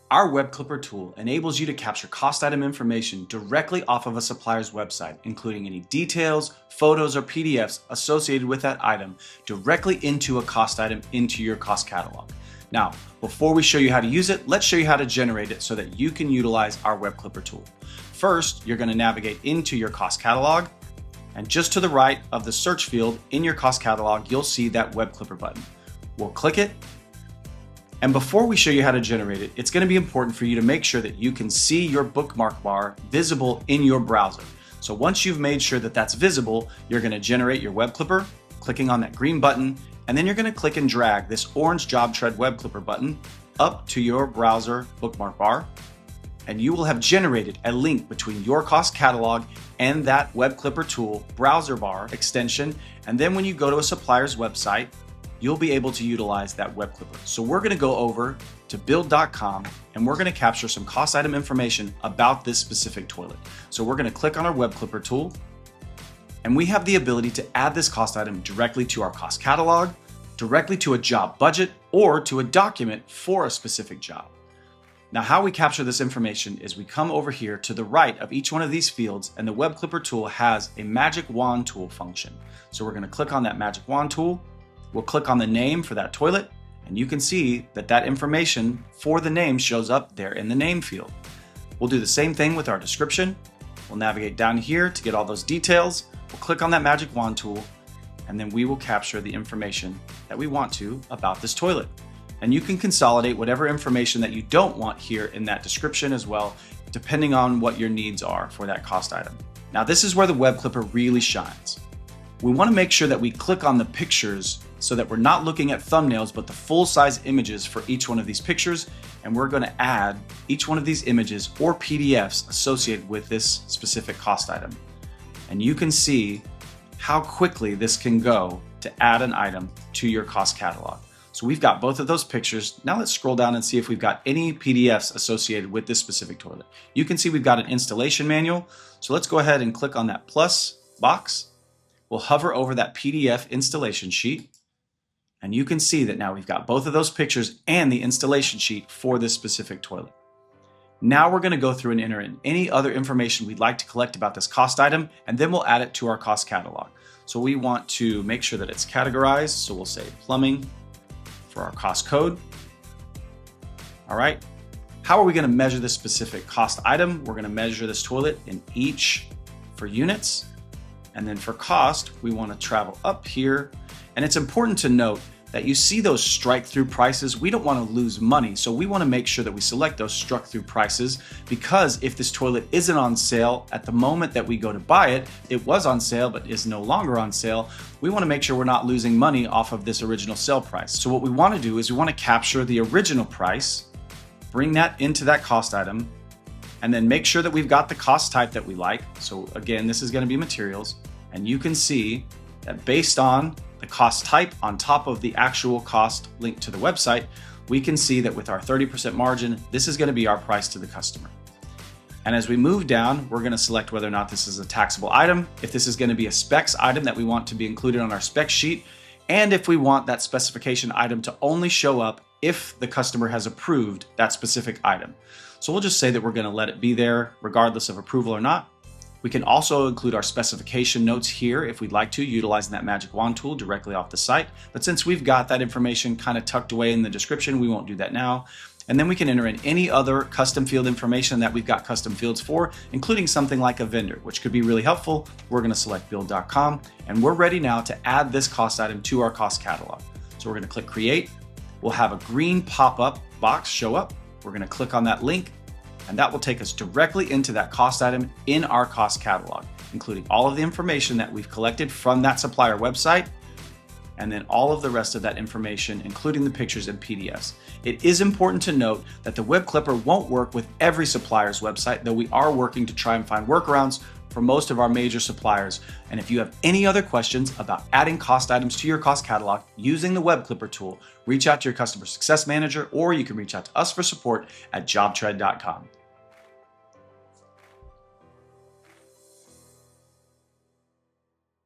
Our Web Clipper tool enables you to capture cost item information directly off of a supplier's website, including any details, photos, or PDFs associated with that item directly into a cost item into your cost catalog. Now, before we show you how to use it, let's show you how to generate it so that you can utilize our Web Clipper tool. First, you're going to navigate into your cost catalog, and just to the right of the search field in your cost catalog, you'll see that Web Clipper button. We'll click it. And before we show you how to generate it, it's going to be important for you to make sure that you can see your bookmark bar visible in your browser. So once you've made sure that that's visible, you're going to generate your Web Clipper, clicking on that green button, and then you're going to click and drag this orange JobTread Web Clipper button up to your browser bookmark bar, and you will have generated a link between your cost catalog and that Web Clipper tool browser bar extension. And then when you go to a supplier's website, you'll be able to utilize that Web Clipper. So we're going to go over to build.com and we're going to capture some cost item information about this specific toilet. So we're going to click on our Web Clipper tool, and we have the ability to add this cost item directly to our cost catalog, directly to a job budget, or to a document for a specific job. Now, how we capture this information is we come over here to the right of each one of these fields, and the Web Clipper tool has a magic wand tool function. So we're going to click on that magic wand tool. We'll click on the name for that toilet, and you can see that that information for the name shows up there in the name field. We'll do the same thing with our description. We'll navigate down here to get all those details. We'll click on that magic wand tool, and then we will capture the information that we want to about this toilet. And you can consolidate whatever information that you don't want here in that description as well, depending on what your needs are for that cost item. Now, this is where the Web Clipper really shines. We want to make sure that we click on the pictures so that we're not looking at thumbnails, but the full-size images for each one of these pictures. And we're going to add each one of these images or PDFs associated with this specific cost item. And you can see how quickly this can go to add an item to your cost catalog. So we've got both of those pictures. Now let's scroll down and see if we've got any PDFs associated with this specific toilet. You can see we've got an installation manual. So let's go ahead and click on that plus box. We'll hover over that PDF installation sheet, and you can see that now we've got both of those pictures and the installation sheet for this specific toilet. Now we're going to go through and enter in any other information we'd like to collect about this cost item, and then we'll add it to our cost catalog. So we want to make sure that it's categorized. So we'll say plumbing for our cost code. All right. How are we going to measure this specific cost item? We're going to measure this toilet in each for units. And then for cost, we want to travel up here. And it's important to note that you see those strike through prices. We don't want to lose money. So we want to make sure that we select those struck through prices, because if this toilet isn't on sale at the moment that we go to buy it, it was on sale, but is no longer on sale. We want to make sure we're not losing money off of this original sale price. So what we want to do is we want to capture the original price, bring that into that cost item, and then make sure that we've got the cost type that we like. So again, this is going to be materials. And you can see that based on the cost type on top of the actual cost linked to the website, we can see that with our 30% margin, this is going to be our price to the customer. And as we move down, we're going to select whether or not this is a taxable item, if this is going to be a specs item that we want to be included on our spec sheet, and if we want that specification item to only show up if the customer has approved that specific item. So we'll just say that we're going to let it be there regardless of approval or not. We can also include our specification notes here if we'd like to, utilizing that magic wand tool directly off the site. But since we've got that information kind of tucked away in the description, we won't do that now. And then we can enter in any other custom field information that we've got custom fields for, including something like a vendor, which could be really helpful. We're going to select build.com, and we're ready now to add this cost item to our cost catalog. So we're going to click create. We'll have a green pop-up box show up. We're going to click on that link, and that will take us directly into that cost item in our cost catalog, including all of the information that we've collected from that supplier website, and then all of the rest of that information, including the pictures and PDFs. It is important to note that the Web Clipper won't work with every supplier's website, though we are working to try and find workarounds for most of our major suppliers. And if you have any other questions about adding cost items to your cost catalog using the Web Clipper tool, reach out to your customer success manager, or you can reach out to us for support at JobTread.com.